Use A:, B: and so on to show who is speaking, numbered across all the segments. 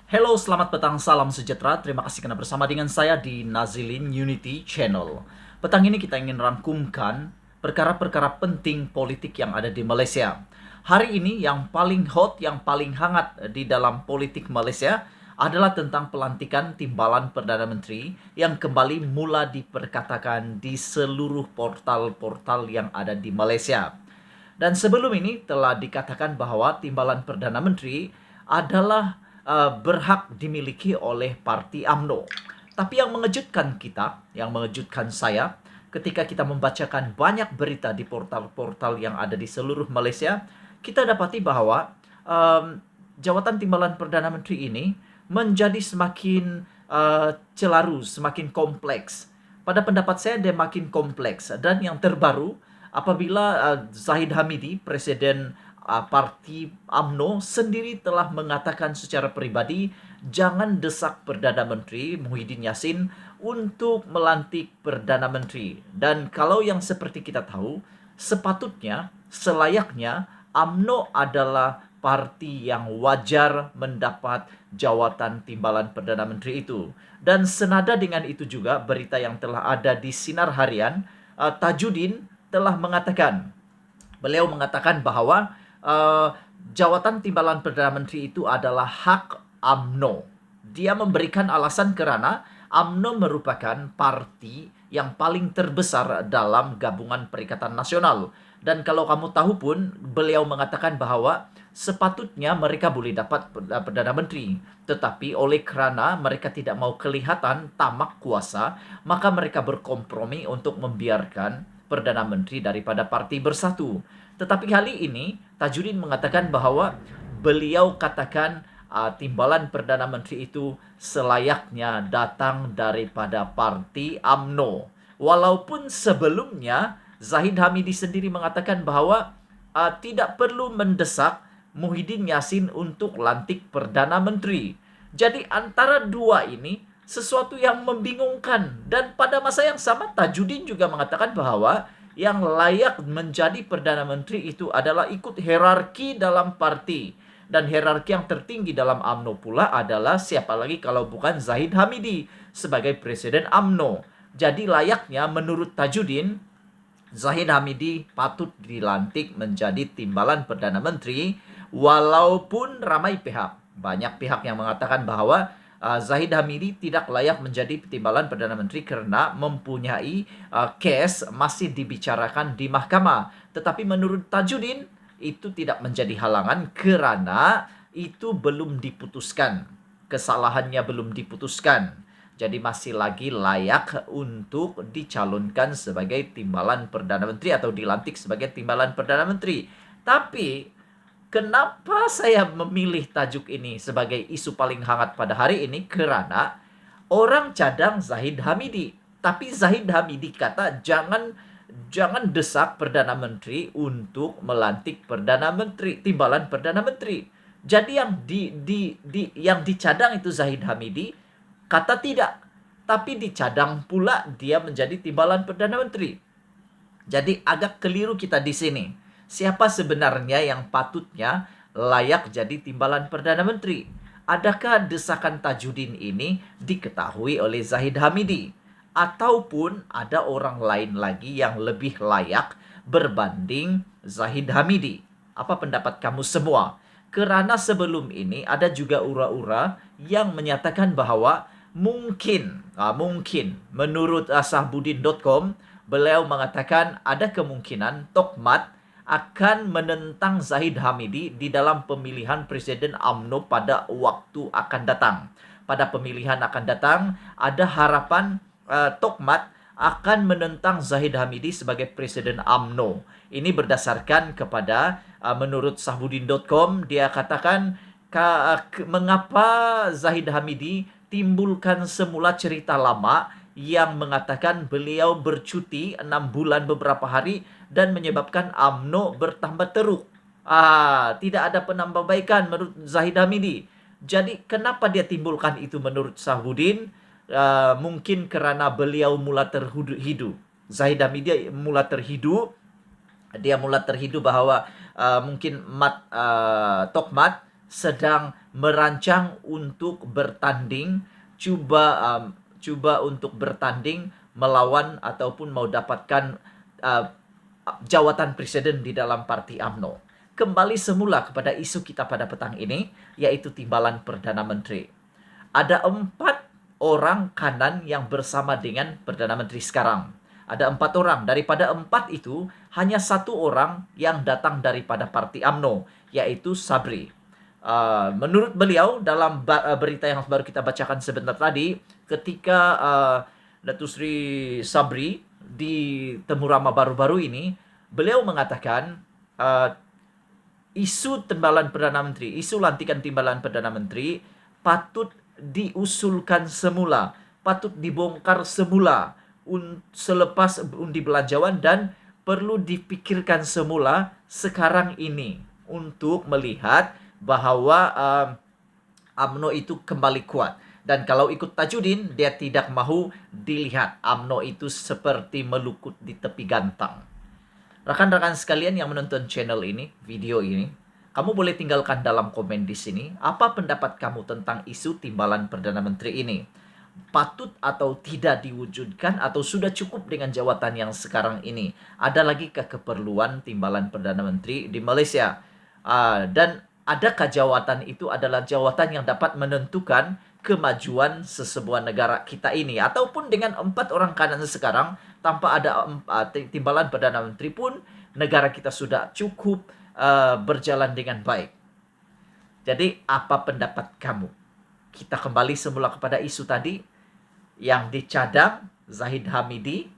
A: Hello, selamat petang, salam sejahtera. Terima kasih karena bersama dengan saya di Nazilin Unity Channel. Petang ini kita ingin rangkumkan perkara-perkara penting politik yang ada di Malaysia. Hari ini yang paling hot, yang paling hangat di dalam politik Malaysia adalah tentang pelantikan timbalan Perdana Menteri yang kembali mula diperkatakan di seluruh portal-portal yang ada di Malaysia. Dan sebelum ini telah dikatakan bahwa timbalan Perdana Menteri adalah berhak dimiliki oleh Parti AMNO. Tapi yang mengejutkan kita, yang mengejutkan saya, ketika kita membacakan banyak berita di portal-portal yang ada di seluruh Malaysia, kita dapati bahwa jawatan timbalan Perdana Menteri ini menjadi semakin celaru, semakin kompleks. Pada pendapat saya dia makin kompleks. Dan yang terbaru, apabila Zahid Hamidi, Presiden Parti AMNO sendiri telah mengatakan secara pribadi jangan desak Perdana Menteri Muhyiddin Yassin untuk melantik Perdana Menteri. Dan kalau yang seperti kita tahu, sepatutnya, selayaknya AMNO adalah parti yang wajar mendapat jawatan timbalan Perdana Menteri itu. Dan senada dengan itu juga berita yang telah ada di Sinar Harian, Tajudin telah mengatakan, beliau mengatakan bahwa uh, jawatan timbalan Perdana Menteri itu adalah hak AMNO. Dia memberikan alasan karena AMNO merupakan parti yang paling terbesar dalam gabungan Perikatan Nasional. Dan kalau kamu tahu pun, beliau mengatakan bahwa sepatutnya mereka boleh dapat Perdana Menteri. Tetapi oleh kerana mereka tidak mau kelihatan tamak kuasa, maka mereka berkompromi untuk membiarkan Perdana Menteri daripada Parti Bersatu. Tetapi kali ini, Tajudin mengatakan bahwa beliau katakan timbalan Perdana Menteri itu selayaknya datang daripada Parti AMNO. Walaupun sebelumnya Zahid Hamidi sendiri mengatakan bahwa tidak perlu mendesak Muhyiddin Yassin untuk lantik Perdana Menteri. Jadi antara dua ini sesuatu yang membingungkan. Dan pada masa yang sama Tajudin juga mengatakan bahwa yang layak menjadi Perdana Menteri itu adalah ikut hierarki dalam parti. Dan hierarki yang tertinggi dalam AMNO pula adalah siapa lagi kalau bukan Zahid Hamidi sebagai Presiden AMNO. Jadi layaknya menurut Tajudin, Zahid Hamidi patut dilantik menjadi timbalan Perdana Menteri walaupun ramai pihak. Banyak pihak yang mengatakan bahwa Zahid Hamidi tidak layak menjadi timbalan Perdana Menteri karena mempunyai kes masih dibicarakan di mahkamah. Tetapi menurut Tajudin itu tidak menjadi halangan karena itu belum diputuskan. Kesalahannya belum diputuskan. Jadi masih lagi layak untuk dicalonkan sebagai timbalan Perdana Menteri atau dilantik sebagai timbalan Perdana Menteri. Tapi kenapa saya memilih tajuk ini sebagai isu paling hangat pada hari ini? Karena orang cadang Zahid Hamidi. Tapi Zahid Hamidi kata jangan jangan desak Perdana Menteri untuk melantik Perdana Menteri, timbalan Perdana Menteri. Jadi yang dicadang itu Zahid Hamidi kata tidak, tapi dicadang pula dia menjadi timbalan Perdana Menteri. Jadi agak keliru kita di sini. Siapa sebenarnya yang patutnya layak jadi timbalan Perdana Menteri? Adakah desakan Tajudin ini diketahui oleh Zahid Hamidi? Ataupun ada orang lain lagi yang lebih layak berbanding Zahid Hamidi? Apa pendapat kamu semua? Kerana sebelum ini ada juga ura-ura yang menyatakan bahwa mungkin menurut sahbudin.com beliau mengatakan ada kemungkinan Tokmat akan menentang Zahid Hamidi di dalam pemilihan Presiden AMNO pada waktu akan datang. Pada pemilihan akan datang, ada harapan Tokmat akan menentang Zahid Hamidi sebagai Presiden AMNO. Ini berdasarkan kepada menurut sahbudin.com, dia katakan mengapa Zahid Hamidi timbulkan semula cerita lama yang mengatakan beliau bercuti 6 bulan beberapa hari dan menyebabkan AMNO bertambah teruk. Tidak ada penambahbaikan menurut Zahid Hamidi. Jadi kenapa dia timbulkan itu menurut Sahbudin? Mungkin kerana beliau mula terhidu. Zahid Hamidi mula terhidu. Dia mula terhidu bahwa mungkin Tokmat sedang merancang untuk bertanding, coba untuk bertanding melawan ataupun mau dapatkan uh, jawatan presiden di dalam parti UMNO. Kembali semula kepada isu kita pada petang ini, yaitu timbalan Perdana Menteri. Ada 4 orang kanan yang bersama dengan Perdana Menteri sekarang. Ada 4 orang. Daripada 4 itu, hanya 1 orang yang datang daripada parti UMNO, yaitu Sabri. Menurut beliau, dalam berita yang baru kita bacakan sebentar tadi, ketika Datuk Seri Sabri di Temu Rama baru-baru ini, beliau mengatakan isu timbalan Perdana Menteri, isu lantikan timbalan Perdana Menteri patut diusulkan semula, patut dibongkar semula selepas undi belanjawan dan perlu dipikirkan semula sekarang ini untuk melihat bahwa UMNO itu kembali kuat. Dan kalau ikut Tajudin, dia tidak mahu dilihat UMNO itu seperti melukut di tepi gantang. Rekan-rekan sekalian yang menonton channel ini, video ini, kamu boleh tinggalkan dalam komen di sini apa pendapat kamu tentang isu timbalan Perdana Menteri ini. Patut atau tidak diwujudkan atau sudah cukup dengan jawatan yang sekarang ini? Ada lagi keperluan timbalan Perdana Menteri di Malaysia? Dan adakah jawatan itu adalah jawatan yang dapat menentukan kemajuan sesebuah negara kita ini? Ataupun dengan 4 orang kanan sekarang, tanpa ada timbalan Perdana Menteri pun, negara kita sudah cukup berjalan dengan baik. Jadi, apa pendapat kamu? Kita kembali semula kepada isu tadi yang dicadang Zahid Hamidi,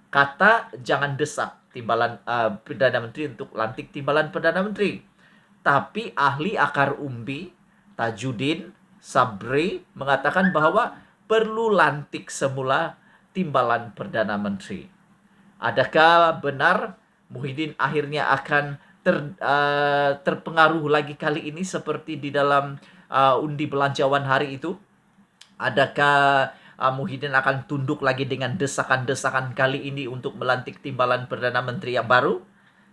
A: kata jangan desak timbalan Perdana Menteri untuk lantik timbalan Perdana Menteri. Tapi ahli akar umbi Tajudin Sabri mengatakan bahwa perlu lantik semula timbalan Perdana Menteri. Adakah benar Muhyiddin akhirnya akan terpengaruh lagi kali ini seperti di dalam undi belanjawan hari itu? Adakah Muhyiddin akan tunduk lagi dengan desakan-desakan kali ini untuk melantik timbalan Perdana Menteri yang baru?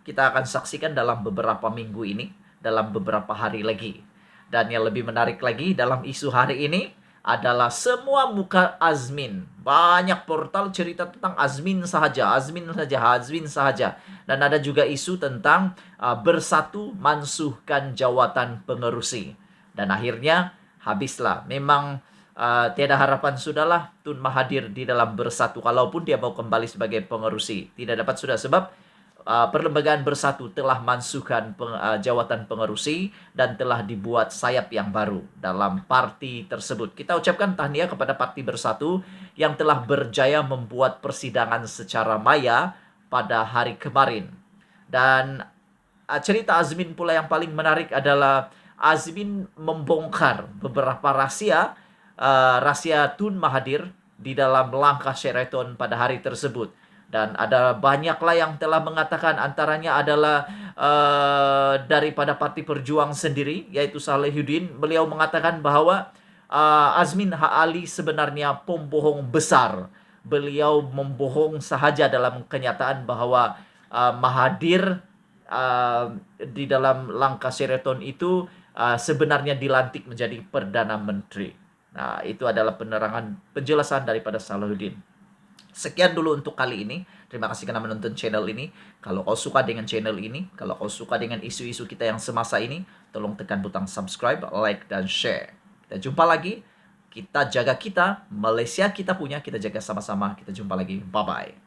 A: Kita akan saksikan dalam beberapa minggu ini, dalam beberapa hari lagi. Dan yang lebih menarik lagi dalam isu hari ini adalah semua muka Azmin. Banyak portal cerita tentang Azmin sahaja, Azmin saja, Azmin sahaja. Dan ada juga isu tentang bersatu mansuhkan jawatan pengerusi. Dan akhirnya habislah. Memang tiada harapan sudahlah Tun Mahathir di dalam bersatu. Kalaupun dia mau kembali sebagai pengerusi, tidak dapat sudah sebab Perlembagaan Bersatu telah mansuhkan jawatan pengerusi dan telah dibuat sayap yang baru dalam parti tersebut. Kita ucapkan tahniah kepada Parti Bersatu yang telah berjaya membuat persidangan secara maya pada hari kemarin. Dan cerita Azmin pula yang paling menarik adalah Azmin membongkar beberapa rahasia Tun Mahathir di dalam langkah Sheraton pada hari tersebut. Dan ada banyaklah yang telah mengatakan, antaranya adalah daripada Parti Perjuang sendiri, yaitu Salehuddin. Beliau mengatakan bahwa Azmin Ali sebenarnya pembohong besar. Beliau membohong sahaja dalam kenyataan bahwa Mahathir di dalam langkah Sheraton itu sebenarnya dilantik menjadi Perdana Menteri. Nah, itu adalah penjelasan daripada Salehuddin. Sekian dulu untuk kali ini. Terima kasih karena menonton channel ini. Kalau kau suka dengan channel ini, kalau kau suka dengan isu-isu kita yang semasa ini, tolong tekan butang subscribe, like, dan share. Kita jumpa lagi. Kita jaga kita, Malaysia kita punya, kita jaga sama-sama. Kita jumpa lagi. Bye-bye.